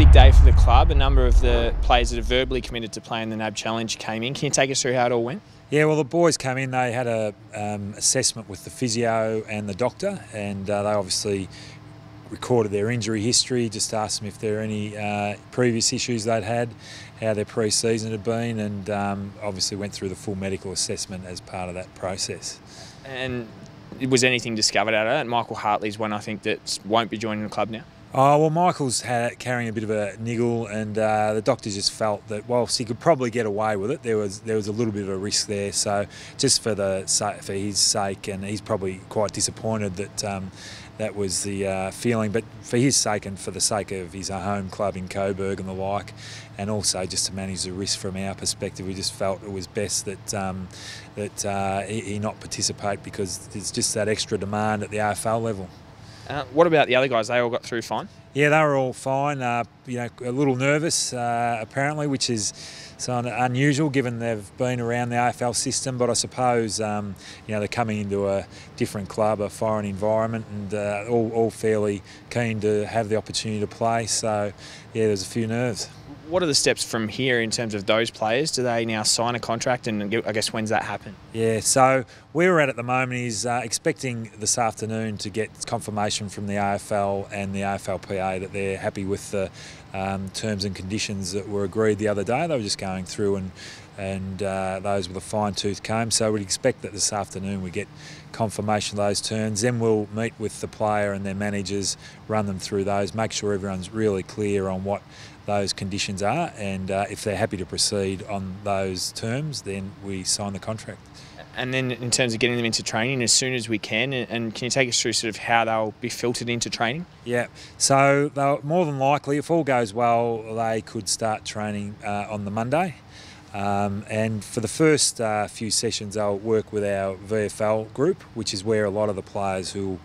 big day for the club. A number of the players that are verbally committed to playing the NAB Challenge came in. Can you take us through how it all went? Yeah, well, the boys came in. They had a assessment with the physio and the doctor, and they obviously recorded their injury history, just asked them if there are any previous issues they'd had, how their pre-season had been, and obviously went through the full medical assessment as part of that process. And was anything discovered out of that? Michael Hartley's one, I think, that won't be joining the club now. Oh, well, Michael's carrying a bit of a niggle, and the doctors just felt that whilst he could probably get away with it, there was a little bit of a risk there. So just for his sake, and he's probably quite disappointed that that was the feeling, but for his sake and for the sake of his home club in Coburg and the like, and also just to manage the risk from our perspective, we just felt it was best that he not participate, because there's just that extra demand at the AFL level. What about the other guys? They all got through fine? Yeah, they were all fine. A little nervous apparently, which is unusual given they've been around the AFL system. But I suppose they're coming into a different club, a foreign environment, and all fairly keen to have the opportunity to play. So yeah, there's a few nerves. What are the steps from here in terms of those players? Do they now sign a contract, and I guess when's that happen? Yeah, so where we're at the moment is expecting this afternoon to get confirmation from the AFL and the AFLPA that they're happy with the terms and conditions that were agreed the other day. They were just going through and those with a fine-tooth comb. So we'd expect that this afternoon we get confirmation of those terms. Then we'll meet with the player and their managers, run them through those, make sure everyone's really clear on what those conditions are, and if they're happy to proceed on those terms, then we sign the contract. And then in terms of getting them into training as soon as we can, and can you take us through sort of how they'll be filtered into training? Yeah, so they'll more than likely, if all goes well, they could start training on the Monday. And for the first few sessions, they'll work with our VFL group, which is where a lot of the players who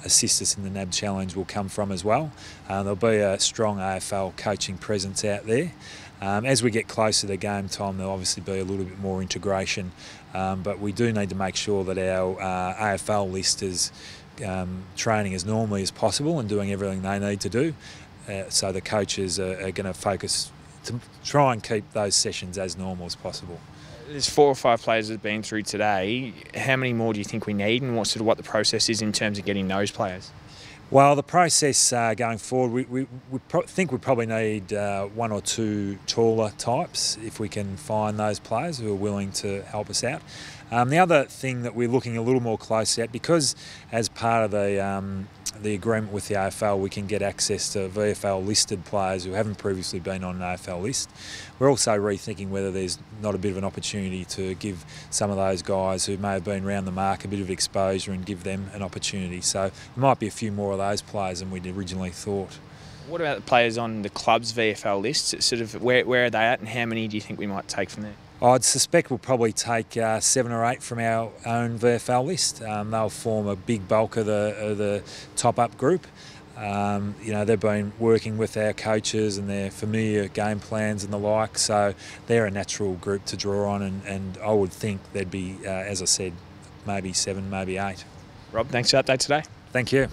assist us in the NAB Challenge will come from as well. There'll be a strong AFL coaching presence out there. As we get closer to game time, there'll obviously be a little bit more integration, but we do need to make sure that our AFL list is training as normally as possible and doing everything they need to do. So the coaches are going to focus to try and keep those sessions as normal as possible. There's 4 or 5 players that have been through today. How many more do you think we need, and what the process is in terms of getting those players? Well, the process going forward, we think we probably need 1 or 2 taller types if we can find those players who are willing to help us out. The other thing that we're looking a little more closely at, because as part of the agreement with the AFL, we can get access to VFL listed players who haven't previously been on an AFL list. We're also rethinking whether there's not a bit of an opportunity to give some of those guys who may have been around the mark a bit of exposure and give them an opportunity. So there might be a few more of those players than we'd originally thought. What about the players on the club's VFL list? Sort of where are they at, and how many do you think we might take from there? I'd suspect we'll probably take 7 or 8 from our own VFL list. They'll form a big bulk of the top-up group. They've been working with our coaches and their familiar game plans and the like, so they're a natural group to draw on, and I would think there'd be, as I said, maybe 7, maybe 8. Rob, thanks for the update today. Thank you.